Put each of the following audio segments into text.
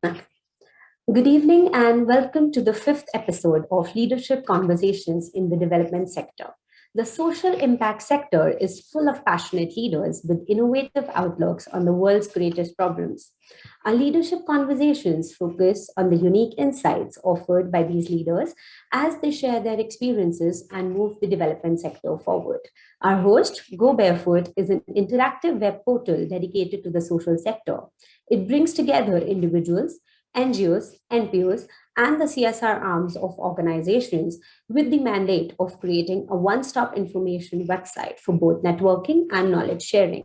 Good evening and welcome to the fifth episode of Leadership Conversations in the Development Sector. The social impact sector is full of passionate leaders with innovative outlooks on the world's greatest problems. Our leadership conversations focus on the unique insights offered by these leaders as they share their experiences and move the development sector forward. Our host, Go Barefoot, is an interactive web portal dedicated to the social sector. It brings together individuals, NGOs, NPOs, and the CSR arms of organizations with the mandate of creating a one stop information website for both networking and knowledge sharing.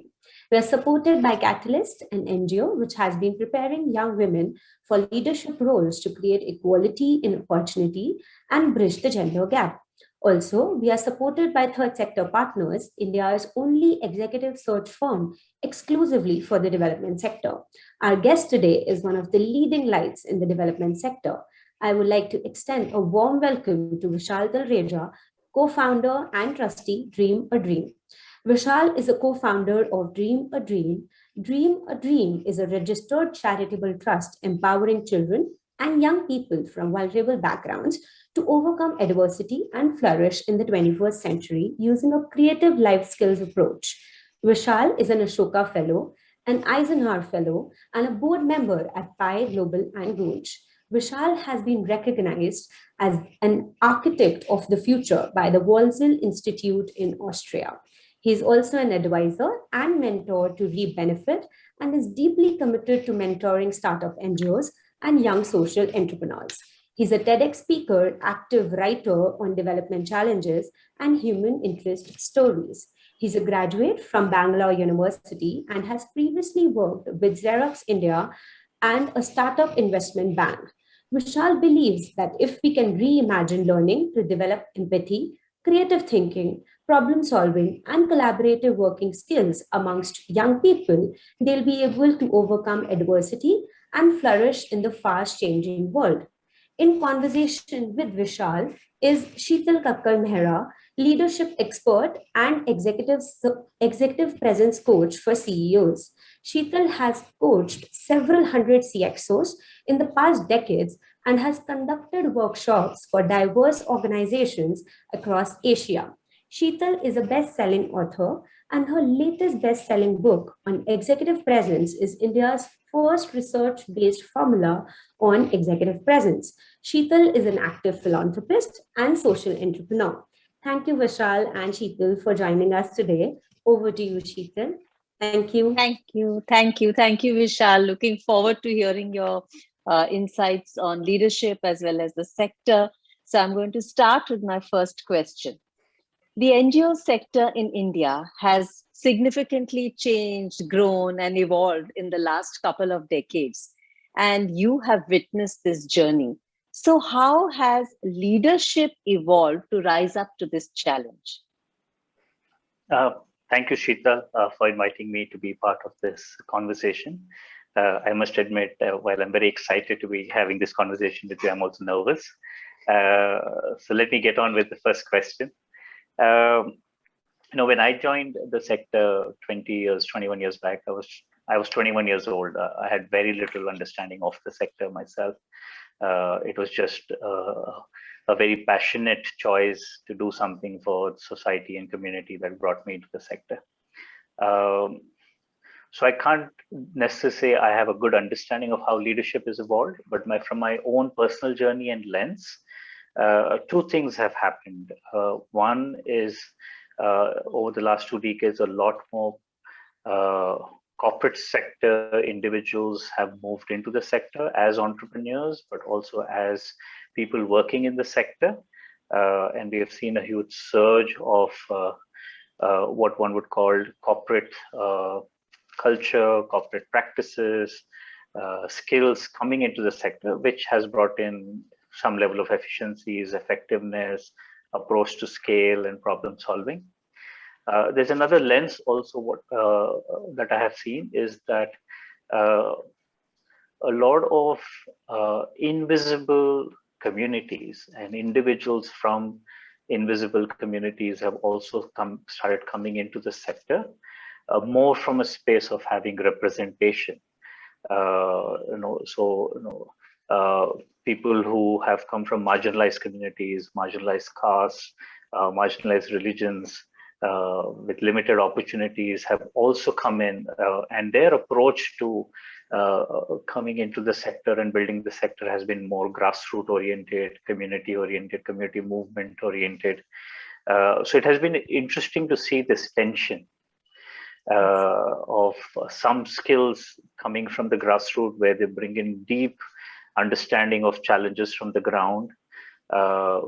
We are supported by Catalyst, an NGO which has been preparing young women for leadership roles to create equality in opportunity and bridge the gender gap. Also, we are supported by third sector partners, India's only executive search firm exclusively for the development sector. Our guest today is one of the leading lights in the development sector. I would like to extend a warm welcome to Vishal Talreja, co-founder and trustee, Dream a Dream. Vishal is a co-founder of Dream a Dream. Dream a Dream is a registered charitable trust empowering children and young people from vulnerable backgrounds to overcome adversity and flourish in the 21st century using a creative life skills approach. Vishal is an Ashoka Fellow, an Eisenhower Fellow, and a board member at PYE Global and Rouge. Vishal has been recognized as an architect of the future by the Walsall Institute in Austria. He is also an advisor and mentor to Reap Benefit and is deeply committed to mentoring startup NGOs and young social entrepreneurs. He's a TEDx speaker, active writer on development challenges and human interest stories. He's a graduate from Bangalore University and has previously worked with Xerox India and a startup investment bank. Vishal believes that if we can reimagine learning to develop empathy, creative thinking, problem solving, and collaborative working skills amongst young people, they'll be able to overcome adversity and flourish in the fast changing world. In conversation with Vishal is Shital Kakkar Mehra, leadership expert and executive presence coach for CEOs. Shital has coached several hundred CXOs in the past decades and has conducted workshops for diverse organizations across Asia. Sheetal is a best selling author, and her latest best selling book on executive presence is India's first research based formula on executive presence. Sheetal is an active philanthropist and social entrepreneur. Thank you, Vishal and Sheetal, for joining us today. Over to you, Sheetal. Thank you. Thank you, Vishal. Looking forward to hearing your insights on leadership as well as the sector. So I'm going to start with my first question. The NGO sector in India has significantly changed, grown, and evolved in the last couple of decades. And you have witnessed this journey. So, how has leadership evolved to rise up to this challenge? Thank you, Sheetal, for inviting me to be part of this conversation. I must admit, while I'm very excited to be having this conversation with you, I'm also nervous. So let me get on with the first question. When I joined the sector 21 years back, I was 21 years old. I had very little understanding of the sector myself. It was just a very passionate choice to do something for society and community that brought me into the sector. So I can't necessarily say I have a good understanding of how leadership has evolved, but from my own personal journey and lens, two things have happened. One is over the last 2 decades, a lot more corporate sector individuals have moved into the sector as entrepreneurs, but also as people working in the sector. And we have seen a huge surge of what one would call corporate culture, corporate practices, skills coming into the sector, which has brought in some level of efficiencies, effectiveness, approach to scale and problem solving. There's another lens also that I have seen is that a lot of invisible communities and individuals from invisible communities have also started coming into the sector, more from a space of having representation. People who have come from marginalized communities, marginalized castes, marginalized religions, with limited opportunities have also come in, and their approach to coming into the sector and building the sector has been more grassroots oriented, community movement oriented. So it has been interesting to see this tension of some skills coming from the grassroots, where they bring in deep understanding of challenges from the ground,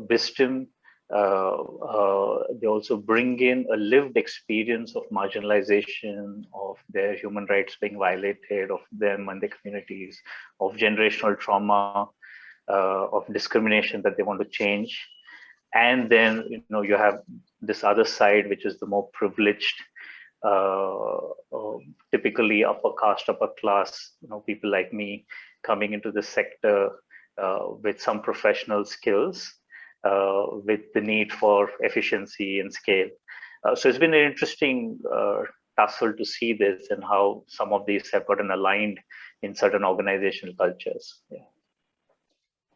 wisdom. They also bring in a lived experience of marginalization, of their human rights being violated, of them and their communities, of generational trauma, of discrimination that they want to change. And then, you have this other side, which is the more privileged, typically upper caste, upper class, people like me coming into the sector with some professional skills, with the need for efficiency and scale. So it's been an interesting tussle to see this and how some of these have gotten aligned in certain organizational cultures. Yeah.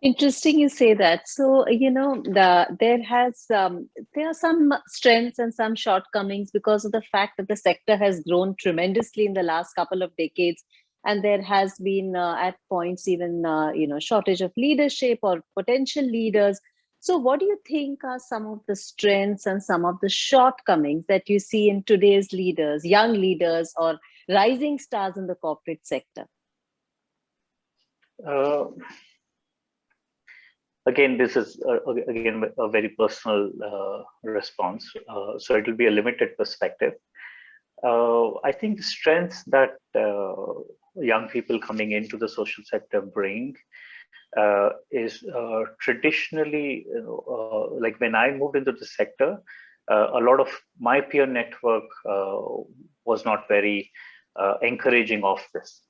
Interesting you say that. So, there are some strengths and some shortcomings because of the fact that the sector has grown tremendously in the last couple of decades. And there has been at points even, shortage of leadership or potential leaders. So what do you think are some of the strengths and some of the shortcomings that you see in today's leaders, young leaders or rising stars in the corporate sector? Again, this is a very personal response, so it will be a limited perspective. I think the strengths that young people coming into the social sector bring is traditionally, like when I moved into the sector, a lot of my peer network was not very encouraging of this.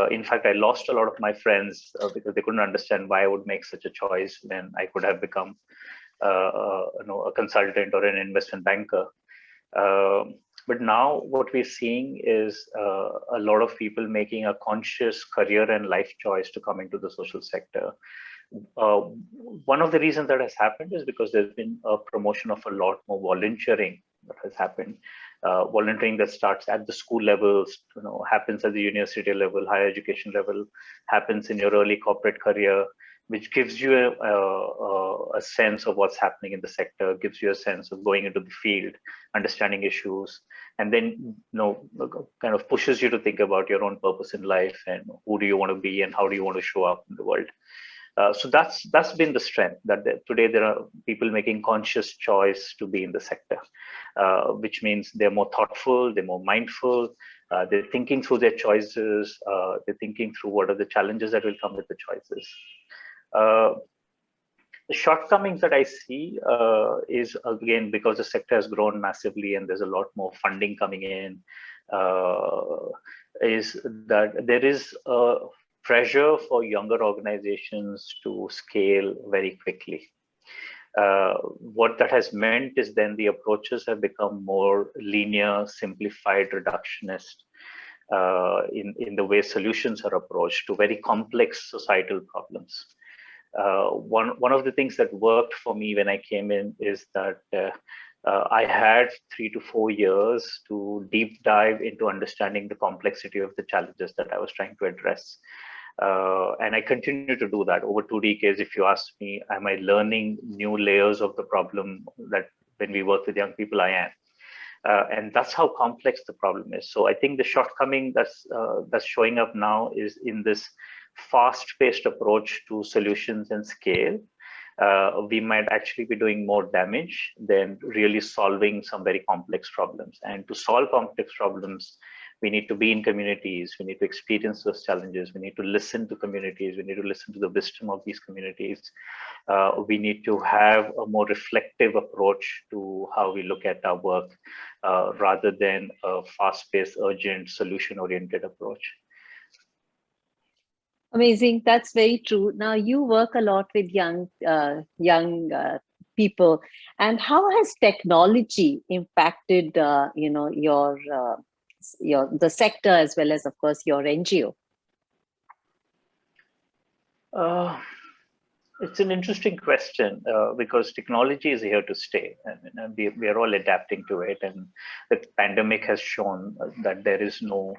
In fact, I lost a lot of my friends because they couldn't understand why I would make such a choice when I could have become a consultant or an investment banker. But now what we're seeing is a lot of people making a conscious career and life choice to come into the social sector. One of the reasons that has happened is because there's been a promotion of a lot more volunteering that has happened. Volunteering that starts at the school levels, happens at the university level, higher education level, happens in your early corporate career, which gives you a sense of what's happening in the sector, gives you a sense of going into the field, understanding issues, and then kind of pushes you to think about your own purpose in life and who do you want to be and how do you want to show up in the world. So that's been the strength, that today there are people making conscious choice to be in the sector, which means they're more thoughtful, they're more mindful, they're thinking through their choices, they're thinking through what are the challenges that will come with the choices. The shortcomings that I see is, again, because the sector has grown massively and there's a lot more funding coming in, is that there is a pressure for younger organizations to scale very quickly. What that has meant is then the approaches have become more linear, simplified, reductionist in the way solutions are approached to very complex societal problems. One of the things that worked for me when I came in is that I had 3 to 4 years to deep dive into understanding the complexity of the challenges that I was trying to address. And I continue to do that over 2 decades. If you ask me, am I learning new layers of the problem that when we work with young people, I am. And that's how complex the problem is. So I think the shortcoming that's showing up now is in this fast-paced approach to solutions and scale. We might actually be doing more damage than really solving some very complex problems. And to solve complex problems, we need to be in communities, we need to experience those challenges, we need to listen to communities, we need to listen to the wisdom of these communities. We need to have a more reflective approach to how we look at our work, rather than a fast-paced, urgent, solution-oriented approach. Amazing. That's very true. Now, you work a lot with young people, and how has technology impacted, your the sector as well as, of course, your NGO? It's an interesting question because technology is here to stay, and we are all adapting to it. And the pandemic has shown that there is no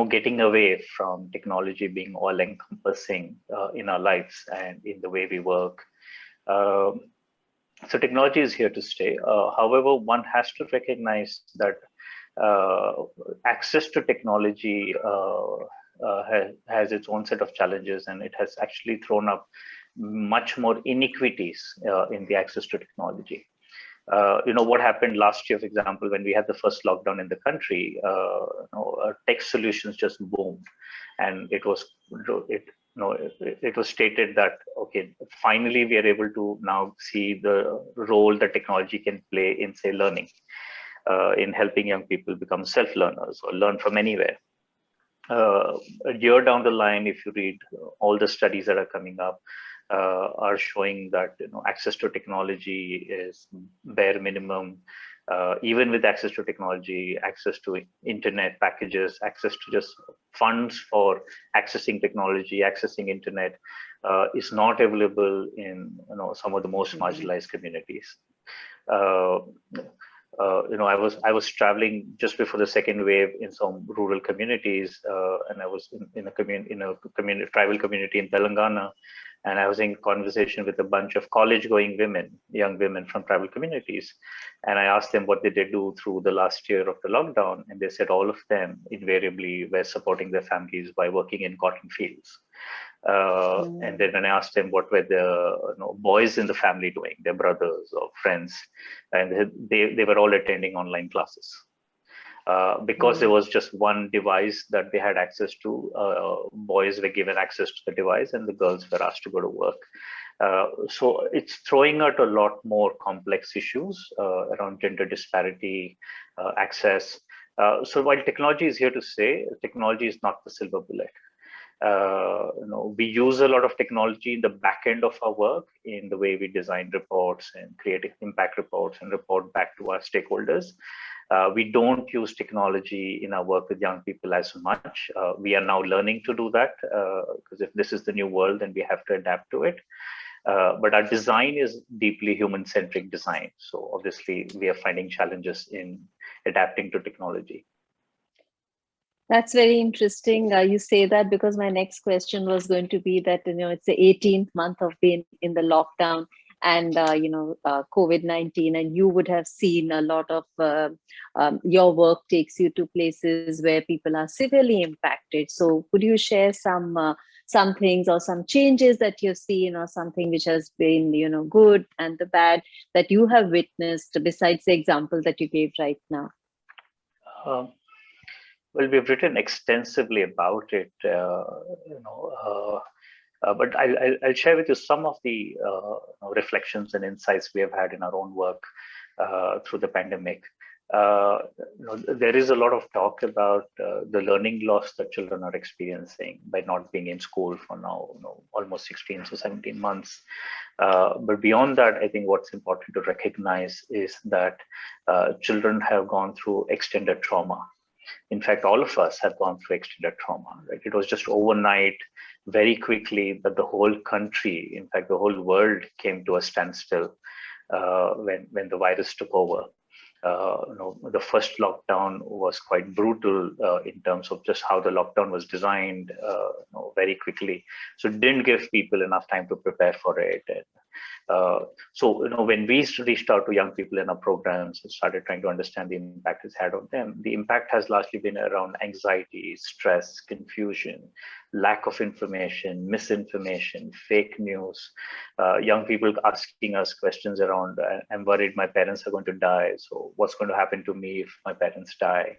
getting away from technology being all encompassing in our lives and in the way we work. So technology is here to stay. However, one has to recognize that access to technology has its own set of challenges, and it has actually thrown up much more inequities in the access to technology. What happened last year, for example, when we had the first lockdown in the country, tech solutions just boomed, and it was stated that, okay, finally we are able to now see the role that technology can play in, say, learning, in helping young people become self-learners or learn from anywhere. A year down the line, if you read all the studies that are coming up, are showing that access to technology is bare minimum. Even with access to technology, access to internet packages, access to just funds for accessing technology, accessing internet, is not available in some of the most marginalized communities. I was traveling just before the second wave in some rural communities, and I was in a tribal community in Telangana, and I was in conversation with a bunch of college-going young women from tribal communities, and I asked them what did they do through the last year of the lockdown, and they said all of them invariably were supporting their families by working in cotton fields. And then when I asked them what were the boys in the family doing, their brothers or friends, and they were all attending online classes. Because there was just one device that they had access to, boys were given access to the device and the girls were asked to go to work. So it's throwing out a lot more complex issues around gender disparity, access. So while technology is here to stay, technology is not the silver bullet. We use a lot of technology in the back end of our work, in the way we design reports and create impact reports and report back to our stakeholders. We don't use technology in our work with young people as much. We are now learning to do that because if this is the new world, then we have to adapt to it. But our design is deeply human-centric design. So obviously, we are finding challenges in adapting to technology. That's very interesting. You say that because my next question was going to be that, it's the 18th month of being in the lockdown and, COVID-19, and you would have seen a lot of your work takes you to places where people are severely impacted. So could you share some things or some changes that you've seen, or something which has been, good and the bad that you have witnessed besides the example that you gave right now? Well, we've written extensively about it, but I'll share with you some of the reflections and insights we have had in our own work through the pandemic. There is a lot of talk about the learning loss that children are experiencing by not being in school for now, almost 16 to 17 months. But beyond that, I think what's important to recognize is that children have gone through extended trauma. In fact, all of us have gone through extended trauma, right? It was just overnight, very quickly, that the whole country, in fact, the whole world came to a standstill when the virus took over. The first lockdown was quite brutal in terms of just how the lockdown was designed very quickly. So it didn't give people enough time to prepare for it. And, when we reached out to young people in our programs and started trying to understand the impact it's had on them, the impact has largely been around anxiety, stress, confusion, lack of information, misinformation, fake news, young people asking us questions around, I'm worried my parents are going to die, so what's going to happen to me if my parents die?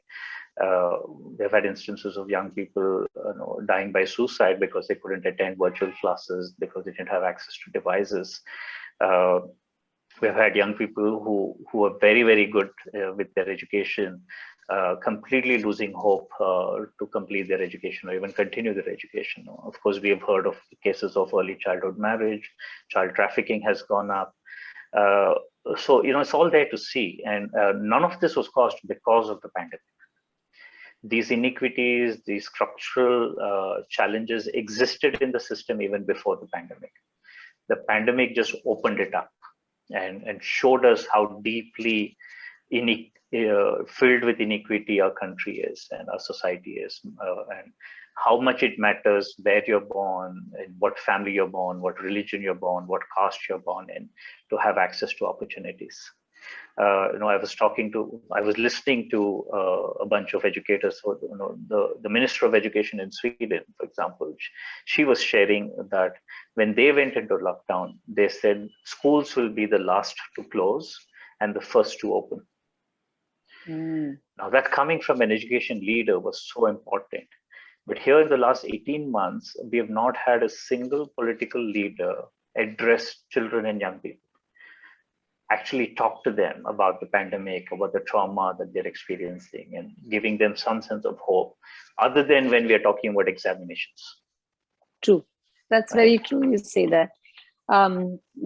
We've had instances of young people dying by suicide because they couldn't attend virtual classes because they didn't have access to devices. We've had young people who are very, very good with their education, completely losing hope to complete their education or even continue their education. Of course, we have heard of cases of early childhood marriage, child trafficking has gone up. So, it's all there to see. And none of this was caused because of the pandemic. these inequities, these structural challenges existed in the system even before the pandemic. The pandemic just opened it up and showed us how deeply filled with inequity our country is and our society is, and how much it matters where you're born, in what family you're born, what religion you're born, what caste you're born in, to have access to opportunities. I was listening to a bunch of educators. So, the Minister of Education in Sweden, for example, she was sharing that when they went into lockdown, they said schools will be the last to close and the first to open. Now, that coming from an education leader was so important. But here in the last 18 months, we have not had a single political leader address children and young people, actually talk to them about the pandemic, about the trauma that they're experiencing, and giving them some sense of hope, other than when we are talking about examinations. True. That's very true. You say that.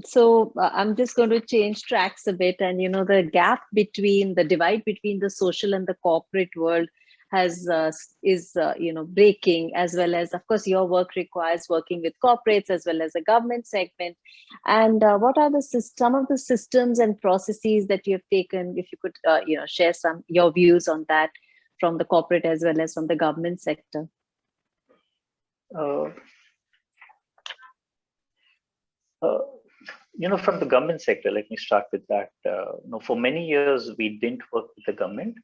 So I'm just going to change tracks a bit, and the divide between the social and the corporate world is breaking, as well as, of course, your work requires working with corporates as well as the government segment. And what are some of the systems and processes that you have taken? If you could share your views on that from the corporate as well as from the government sector. From the government sector, let me start with that. For many years, we didn't work with the government.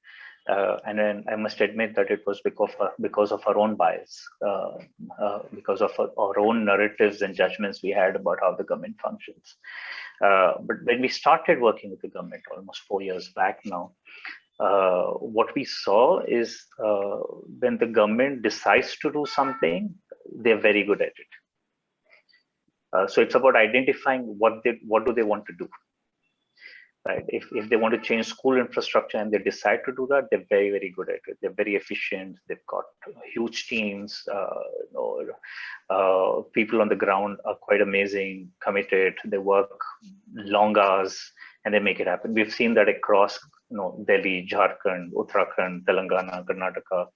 And then I must admit that it was because of our own bias, because of our own narratives and judgments we had about how the government functions. But when we started working with the government almost 4 years back now, what we saw is when the government decides to do something, they're very good at it. So it's about identifying what do they want to do. Right. If they want to change school infrastructure and they decide to do that, they're very, very good at it. They're very efficient. They've got huge teams. People on the ground are quite amazing, committed. They work long hours and they make it happen. We've seen that across Delhi, Jharkhand, Uttarakhand, Telangana, Karnataka.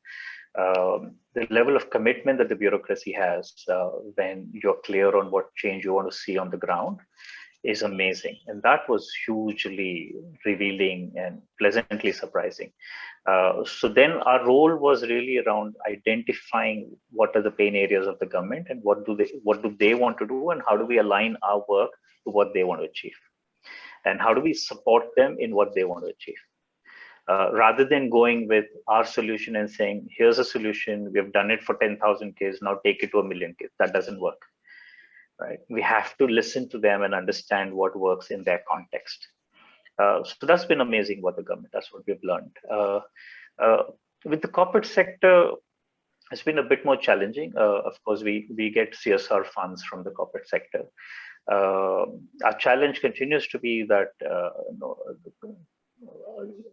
The level of commitment that the bureaucracy has when you're clear on what change you want to see on the ground is amazing. And that was hugely revealing and pleasantly surprising. So then our role was really around identifying what are the pain areas of the government and what do they want to do, and how do we align our work to what they want to achieve, and how do we support them in what they want to achieve. Rather than going with our solution and saying, here's a solution, we've done it for 10,000 kids, now take it to 1 million kids. That doesn't work. Right? We have to listen to them and understand what works in their context. So that's been amazing about the government. That's what we've learned. With the corporate sector, it's been a bit more challenging. Of course, we get CSR funds from the corporate sector. Our challenge continues to be that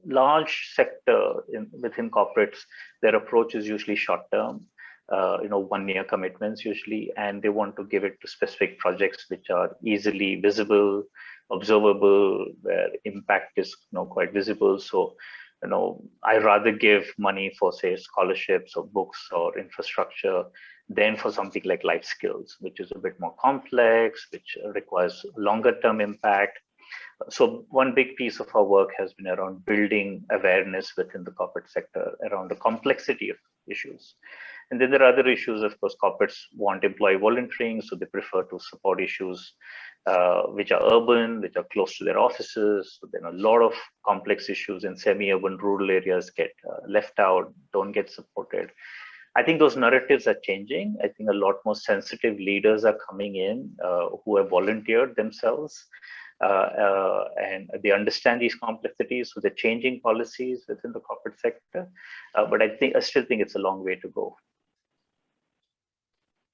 large sector within corporates, their approach is usually short-term. 1-year commitments usually, and they want to give it to specific projects which are easily visible, observable, where impact is quite visible. So, I rather give money for, say, scholarships or books or infrastructure than for something like life skills, which is a bit more complex, which requires longer term impact. So one big piece of our work has been around building awareness within the corporate sector around the complexity of issues. And then there are other issues. Of course, corporates want employee volunteering, so they prefer to support issues which are urban, which are close to their offices. So then a lot of complex issues in semi-urban, rural areas get left out, don't get supported. I think those narratives are changing. I think a lot more sensitive leaders are coming in who have volunteered themselves. And they understand these complexities, so they're changing policies within the corporate sector. But I still think it's a long way to go.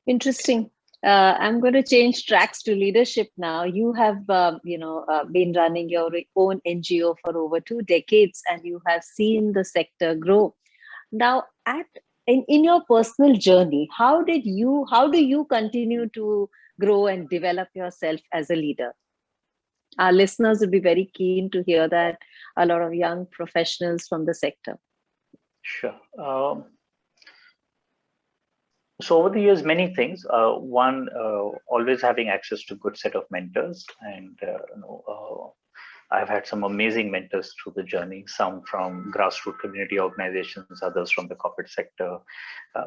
Interesting. I'm going to change tracks to leadership now. You have, been running your own NGO for over 2 decades, and you have seen the sector grow. Now, in your personal journey, how do you continue to grow and develop yourself as a leader? Our listeners would be very keen to hear that, a lot of young professionals from the sector. Sure. So over the years, many things. One, always having access to good set of mentors, and I've had some amazing mentors through the journey. Some from grassroots community organizations, others from the corporate sector,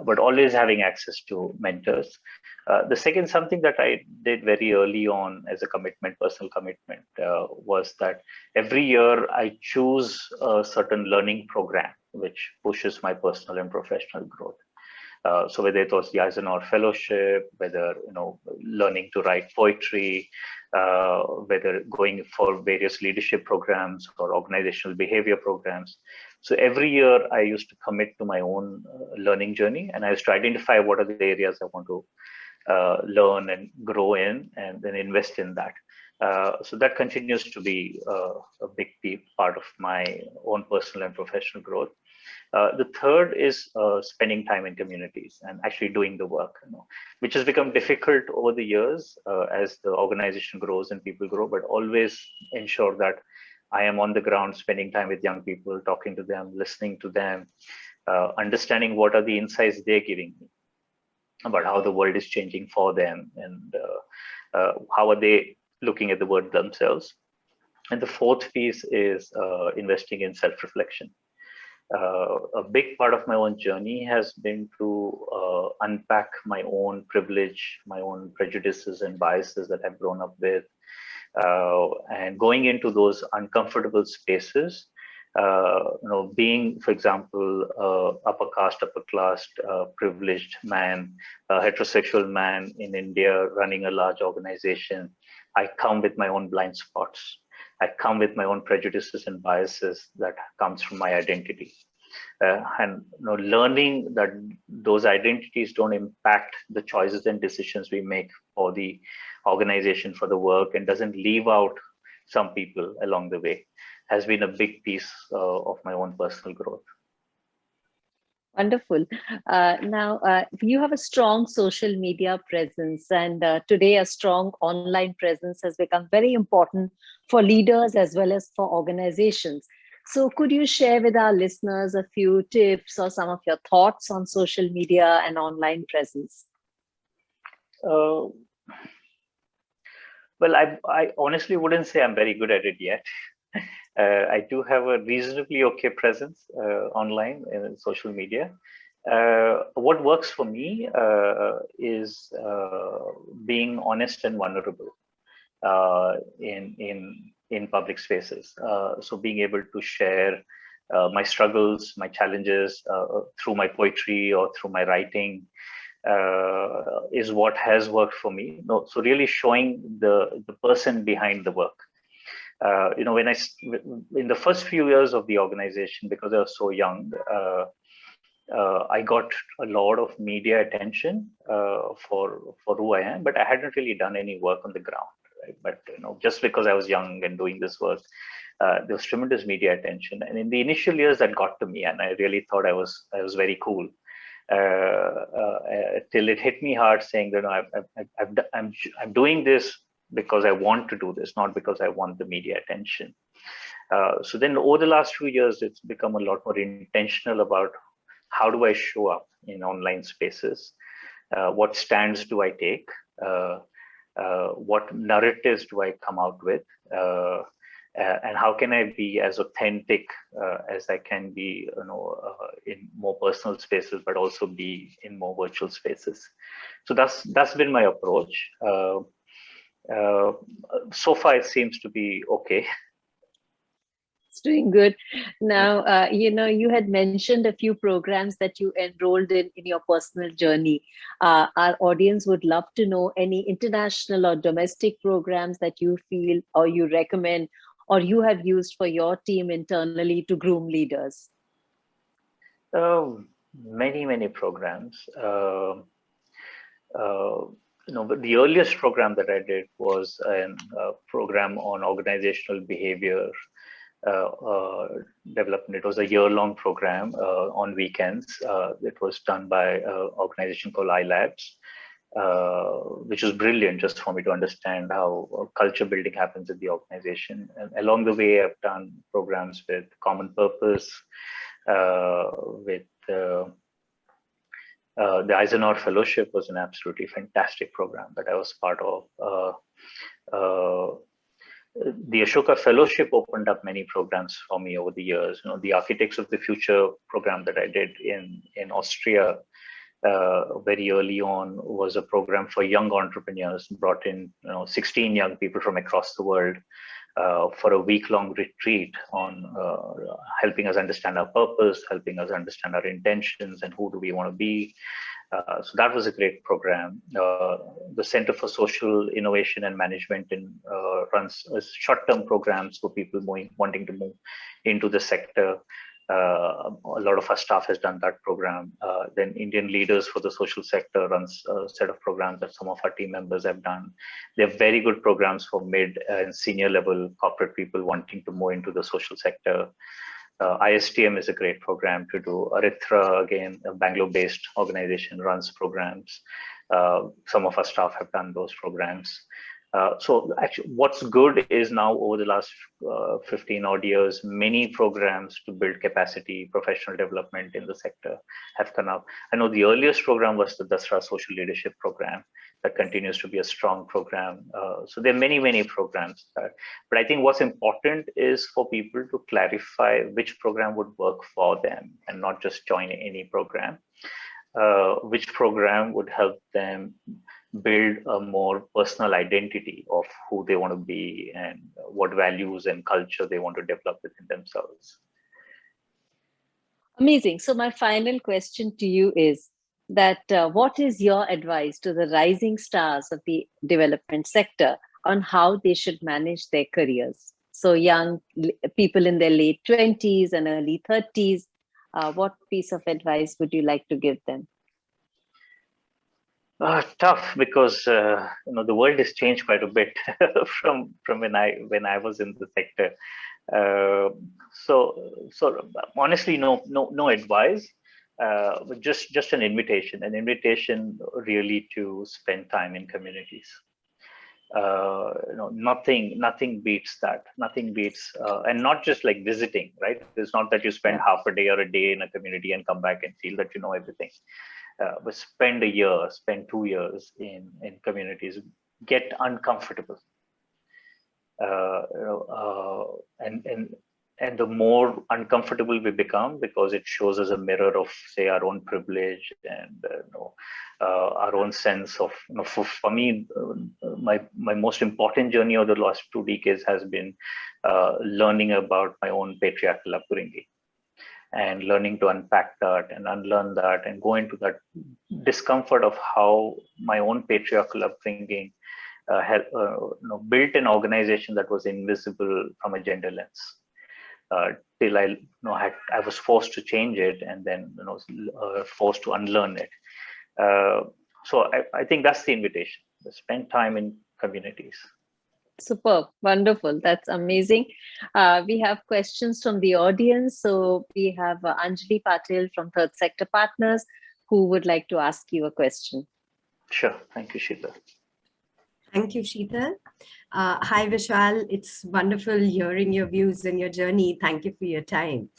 but always having access to mentors. The second, something that I did very early on as a commitment, personal commitment, was that every year I choose a certain learning program which pushes my personal and professional growth. So whether it was the Eisenhower Fellowship, whether learning to write poetry, whether going for various leadership programs or organizational behavior programs. So every year I used to commit to my own learning journey, and I used to identify what are the areas I want to learn and grow in, and then invest in that. So that continues to be a big part of my own personal and professional growth. The third is spending time in communities and actually doing the work, which has become difficult over the years as the organization grows and people grow, but always ensure that I am on the ground, spending time with young people, talking to them, listening to them, understanding what are the insights they're giving me about how the world is changing for them, and how are they looking at the world themselves. And the fourth piece is investing in self-reflection. A big part of my own journey has been to unpack my own privilege, my own prejudices and biases that I've grown up with, and going into those uncomfortable spaces. Being, for example, upper caste, upper class, privileged man, heterosexual man in India running a large organization, I come with my own blind spots. I come with my own prejudices and biases that comes from my identity. And learning that those identities don't impact the choices and decisions we make for the organization, for the work, and doesn't leave out some people along the way, has been a big piece of my own personal growth. Wonderful. Now, you have a strong social media presence, and today a strong online presence has become very important for leaders as well as for organizations. So could you share with our listeners a few tips or some of your thoughts on social media and online presence? Well, I honestly wouldn't say I'm very good at it yet. I do have a reasonably okay presence online in social media. What works for me is being honest and vulnerable in public spaces. So being able to share my struggles, my challenges through my poetry or through my writing is what has worked for me. So really showing the person behind the work. When in the first few years of the organization, because I was so young, I got a lot of media attention for who I am, but I hadn't really done any work on the ground. Right? But just because I was young and doing this work, there was tremendous media attention, and in the initial years that got to me, and I really thought I was very cool. Till it hit me hard, saying that I'm doing this because I want to do this, not because I want the media attention. So then over the last few years, it's become a lot more intentional about how do I show up in online spaces? What stands do I take? What narratives do I come out with? And how can I be as authentic as I can be, in more personal spaces, but also be in more virtual spaces. So that's been my approach. So far, it seems to be okay. It's doing good. Now, you had mentioned a few programs that you enrolled in your personal journey. Our audience would love to know any international or domestic programs that you feel or you recommend or you have used for your team internally to groom leaders. Many programs. But the earliest program that I did was a program on organizational behavior development. It was a year-long program on weekends. It was done by an organization called iLabs, which was brilliant just for me to understand how culture building happens in the organization. And along the way, I've done programs with Common Purpose, with the Eisenhower Fellowship was an absolutely fantastic program that I was part of. The Ashoka Fellowship opened up many programs for me over the years. The Architects of the Future program that I did in Austria very early on was a program for young entrepreneurs, brought in 16 young people from across the world for a week-long retreat on helping us understand our purpose, helping us understand our intentions, and who do we want to be. So that was a great program. The Center for Social Innovation and Management runs short-term programs for people wanting to move into the sector. A lot of our staff has done that program. Then Indian Leaders for the Social Sector runs a set of programs that some of our team members have done. They're very good programs for mid and senior level corporate people wanting to move into the social sector. ISTM is a great program to do. Arithra, again, a Bangalore-based organization, runs programs. Some of our staff have done those programs. So actually, what's good is now over the last 15 odd years, many programs to build capacity, professional development in the sector have come up. I know the earliest program was the Dasra Social Leadership Program that continues to be a strong program. So there are many, many programs. But I think what's important is for people to clarify which program would work for them and not just join any program. Which program would help them build a more personal identity of who they want to be and what values and culture they want to develop within themselves. Amazing. So my final question to you is that what is your advice to the rising stars of the development sector on how they should manage their careers? So young people in their late 20s and early 30s, what piece of advice would you like to give them? Tough, because the world has changed quite a bit from when I was in the sector. So honestly, no advice, but just an invitation really to spend time in communities. Nothing beats that. Nothing beats, and not just like visiting, right? It's not that you spend half a day or a day in a community and come back and feel that you know everything. But spend a year, spend 2 years in communities, get uncomfortable, and the more uncomfortable we become, because it shows us a mirror of, say, our own privilege and our own sense of, for me, my most important journey over the last 2 decades has been learning about my own patriarchal upbringing. And learning to unpack that and unlearn that and go into that discomfort of how my own patriarchal upbringing had built an organization that was invisible from a gender lens. Till I was forced to change it, and then forced to unlearn it. So I think that's the invitation: spend time in communities. Superb, wonderful. That's amazing. We have questions from the audience. So we have Anjali Patil from Third Sector Partners who would like to ask you a question. Sure. Thank you, Shital. Thank you, Shital. Hi, Vishal. It's wonderful hearing your views and your journey. Thank you for your time.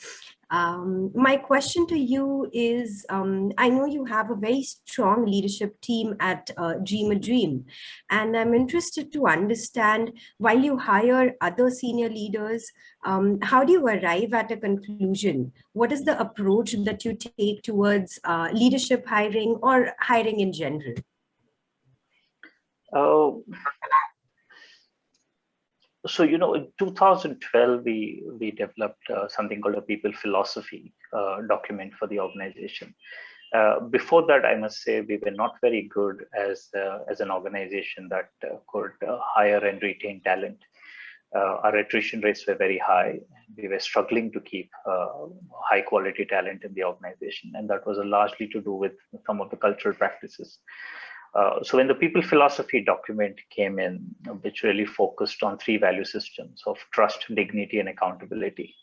My question to you is, I know you have a very strong leadership team at Dream a Dream, and I'm interested to understand, while you hire other senior leaders, how do you arrive at a conclusion? What is the approach that you take towards leadership hiring or hiring in general? So, in 2012, we developed something called a people philosophy document for the organization. Before that, I must say, we were not very good as an organization that could hire and retain talent. Our attrition rates were very high. We were struggling to keep high quality talent in the organization. And that was largely to do with some of the cultural practices. So when the people philosophy document came in, which really focused on 3 value systems of trust, dignity, and accountability.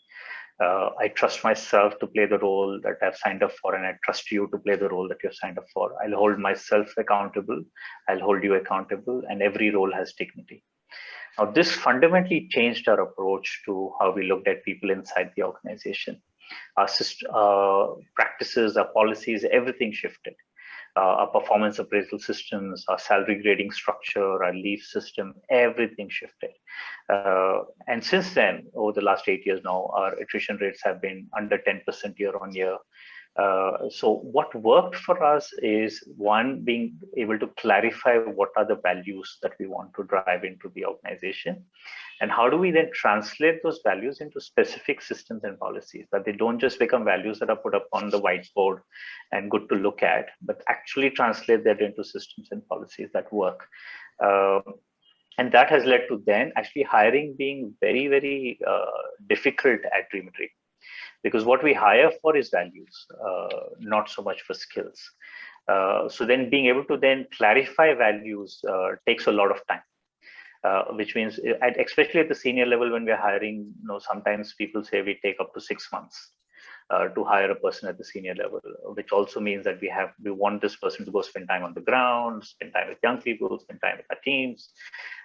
I trust myself to play the role that I've signed up for, and I trust you to play the role that you've signed up for. I'll hold myself accountable. I'll hold you accountable, and every role has dignity. Now, this fundamentally changed our approach to how we looked at people inside the organization. Our practices, our policies, everything shifted. Our performance appraisal systems, our salary grading structure, our leave system, everything shifted. And since then, over the last 8 years now, our attrition rates have been under 10% year on year. So what worked for us is, one, being able to clarify what are the values that we want to drive into the organization, and how do we then translate those values into specific systems and policies, that they don't just become values that are put up on the whiteboard and good to look at, but actually translate that into systems and policies that work. And that has led to then actually hiring being very, very difficult at Dream Dream. Because what we hire for is values, not so much for skills. So then being able to then clarify values takes a lot of time, which means, especially at the senior level, when we're hiring, sometimes people say we take up to 6 months to hire a person at the senior level, which also means that we want this person to go spend time on the ground, spend time with young people, spend time with our teams.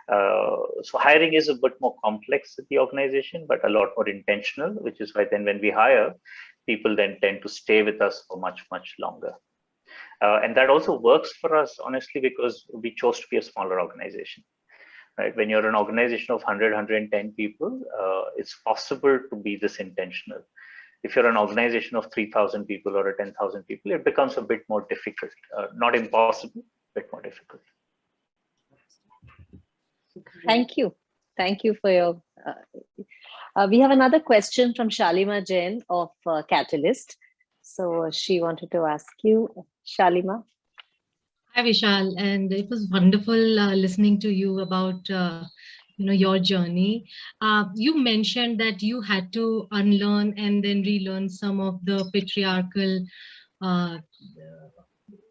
So hiring is a bit more complex at the organization, but a lot more intentional, which is why then when we hire, people then tend to stay with us for much, much longer. And that also works for us, honestly, because we chose to be a smaller organization. Right? When you're an organization of 100, 110 people, it's possible to be this intentional. If you're an organization of 3,000 people or 10,000 people, it becomes a bit more difficult. Not impossible, a bit more difficult. Thank you. Thank you for your... we have another question from Shalima Jain of Catalyst. So she wanted to ask you, Shalima. Hi, Vishal, and it was wonderful listening to you about your journey. You mentioned that you had to unlearn and then relearn some of the patriarchal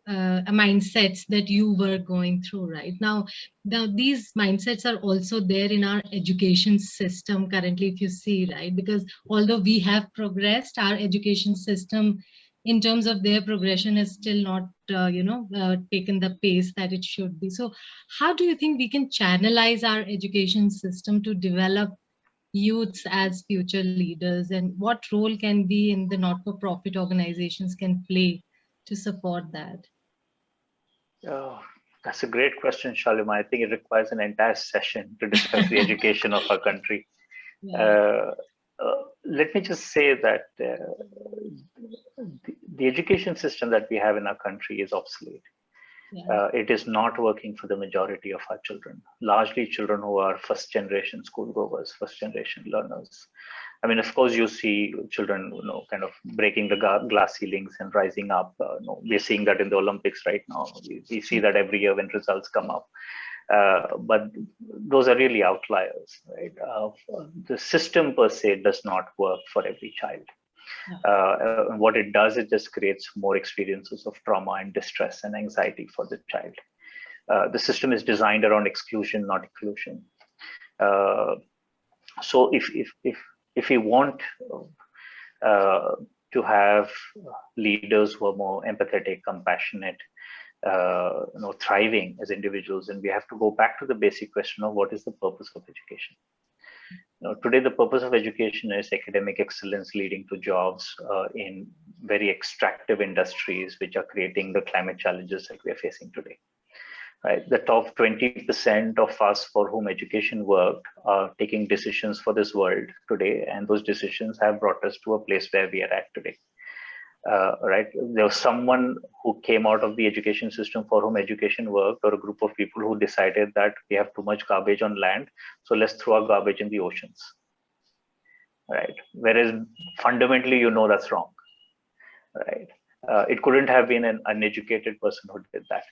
mindsets that you were going through right now. These mindsets are also there in our education system currently, if you see, right? Because although we have progressed, our education system in terms of their progression is still not taken the pace that it should be. So how do you think we can channelize our education system to develop youths as future leaders, and what role can we in the not-for-profit organizations can play to support that? Oh, that's a great question, Shalima. I think it requires an entire session to discuss the education of our country. Yeah. Let me just say that the education system that we have in our country is obsolete. Yeah. It is not working for the majority of our children, largely children who are first-generation schoolgoers, first-generation learners. I mean, of course, you see children, kind of breaking the glass ceilings and rising up. We're seeing that in the Olympics right now. We see that every year when results come up. But those are really outliers, right? The system per se does not work for every child. What it does, it just creates more experiences of trauma and distress and anxiety for the child. The system is designed around exclusion, not inclusion. So if we want to have leaders who are more empathetic, compassionate, thriving as individuals, and we have to go back to the basic question of what is the purpose of education. Today, the purpose of education is academic excellence leading to jobs in very extractive industries, which are creating the climate challenges that we are facing today. Right? The top 20% of us for whom education worked are taking decisions for this world today, and those decisions have brought us to a place where we are at today. Right? There was someone who came out of the education system for whom education worked, or a group of people who decided that we have too much garbage on land, so let's throw our garbage in the oceans. Right? Whereas fundamentally, that's wrong. Right? It couldn't have been an uneducated person who did that.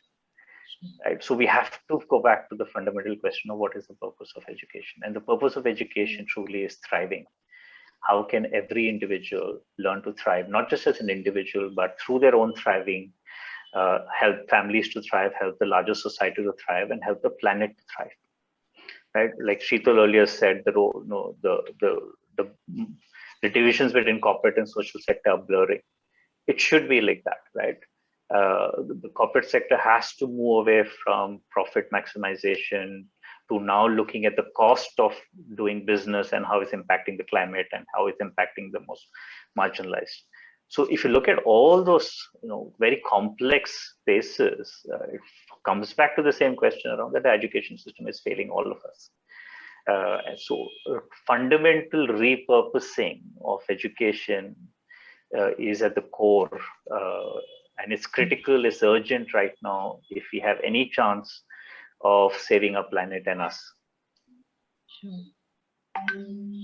Right? So we have to go back to the fundamental question of what is the purpose of education. And the purpose of education truly is thriving. How can every individual learn to thrive, not just as an individual, but through their own thriving, help families to thrive, help the larger society to thrive, and help the planet to thrive. Right? Like Shital earlier said, the divisions between corporate and social sector are blurring. It should be like that, right? The corporate sector has to move away from profit maximization to now looking at the cost of doing business and how it's impacting the climate and how it's impacting the most marginalized. So if you look at all those, very complex spaces, it comes back to the same question around that the education system is failing all of us. So fundamental repurposing of education is at the core, and it's critical, it's urgent right now if we have any chance of saving our planet and us. Sure.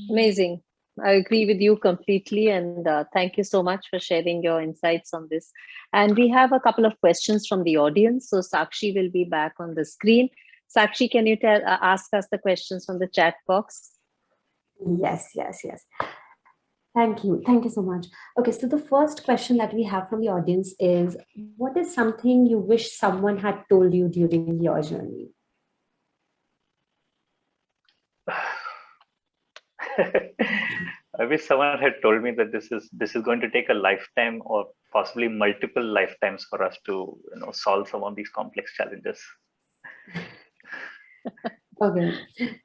Amazing. I agree with you completely, and thank you so much for sharing your insights on this. And we have a couple of questions from the audience. So Sakshi will be back on the screen. Sakshi, can you ask us the questions from the chat box? Yes. Thank you so much. Okay, so the first question that we have from the audience is, what is something you wish someone had told you during your journey? I wish someone had told me that this is going to take a lifetime or possibly multiple lifetimes for us to solve some of these complex challenges. Okay,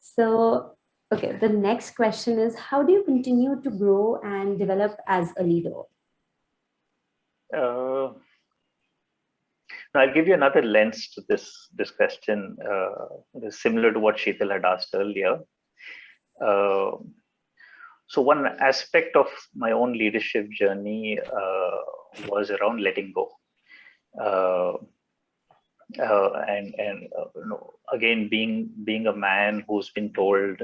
so the next question is, how do you continue to grow and develop as a leader? I'll give you another lens to this question, similar to what Shital had asked earlier. So one aspect of my own leadership journey was around letting go. Again, being a man who's been told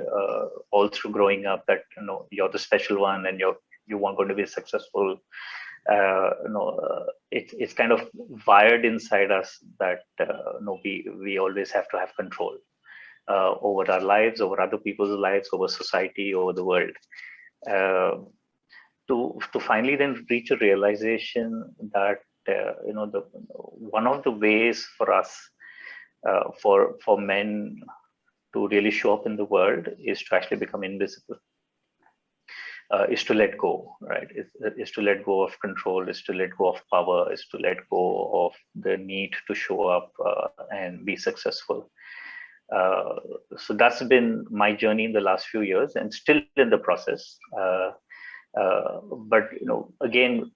all through growing up that you're the special one and you weren't going to be successful. It's kind of wired inside us that we always have to have control over our lives, over other people's lives, over society, over the world. To finally then reach a realization that one of the ways for us, for men to really show up in the world is to actually become invisible, is to let go, right? Is to let go of control, is to let go of power, is to let go of the need to show up and be successful. So that's been my journey in the last few years and still in the process. But again,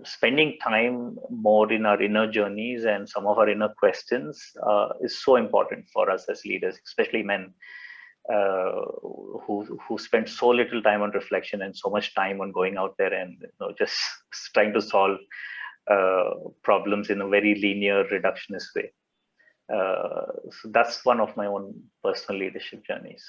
spending time more in our inner journeys and some of our inner questions is so important for us as leaders, especially men who spend so little time on reflection and so much time on going out there and just trying to solve problems in a very linear, reductionist way. So that's one of my own personal leadership journeys.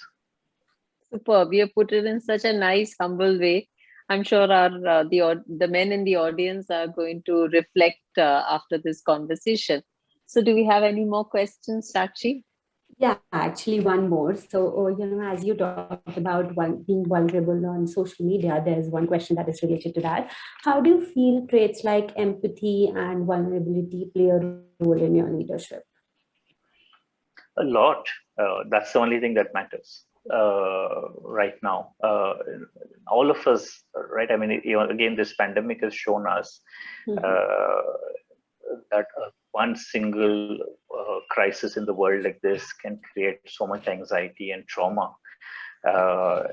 Superb. You put it in such a nice, humble way. I'm sure the men in the audience are going to reflect after this conversation. So do we have any more questions, Sakshi? Yeah, actually one more. So, as you talked about being vulnerable on social media, there's one question that is related to that. How do you feel traits like empathy and vulnerability play a role in your leadership? A lot. That's the only thing that matters right now. All of us, right? I mean, again, this pandemic has shown us that one single crisis in the world like this can create so much anxiety and trauma. The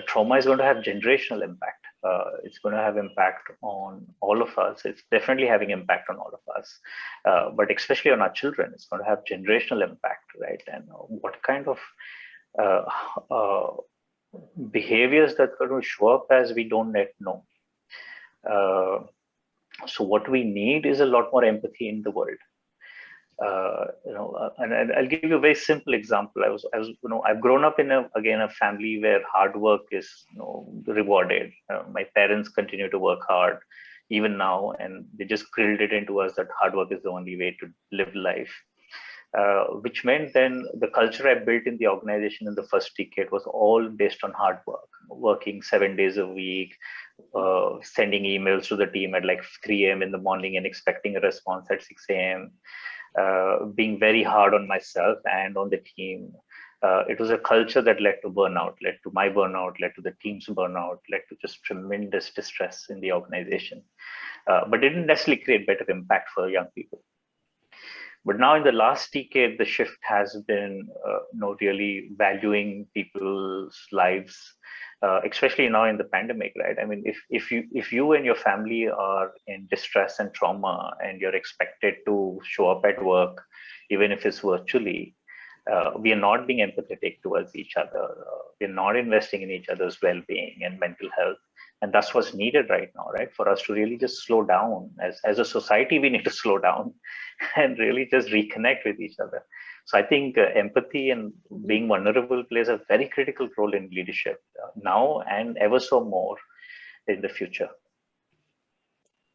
trauma is going to have generational impact. It's going to have impact on all of us. It's definitely having impact on all of us, but especially on our children, it's going to have generational impact, right? And what kind of behaviors that are going to show up as we don't yet know. So what we need is a lot more empathy in the world. And I'll give you a very simple example. I've grown up in a family where hard work is rewarded. My parents continue to work hard even now, and they just grilled it into us that hard work is the only way to live life. Which meant then the culture I built in the organization in the first decade was all based on hard work, working 7 days a week, sending emails to the team at like 3 a.m. in the morning and expecting a response at 6 a.m. Being very hard on myself and on the team. It was a culture that led to burnout, led to my burnout, led to the team's burnout, led to just tremendous distress in the organization. But it didn't necessarily create better impact for young people. But now in the last decade, the shift has been really valuing people's lives, especially now in the pandemic, right? I mean, if you and your family are in distress and trauma, and you're expected to show up at work, even if it's virtually, we are not being empathetic towards each other. We're not investing in each other's well-being and mental health. And that's what's needed right now, right? For us to really just slow down. As a society, we need to slow down and really just reconnect with each other. So I think empathy and being vulnerable plays a very critical role in leadership now and ever so more in the future.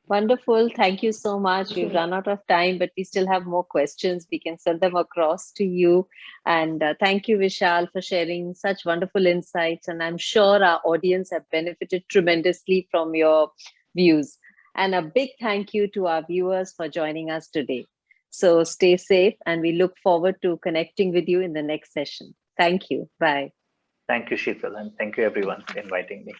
Wonderful. Thank you so much. We've run out of time, but we still have more questions. We can send them across to you. And thank you, Vishal, for sharing such wonderful insights. And I'm sure our audience have benefited tremendously from your views. And a big thank you to our viewers for joining us today. So stay safe, and we look forward to connecting with you in the next session. Thank you. Bye. Thank you, Shital, and thank you everyone for inviting me.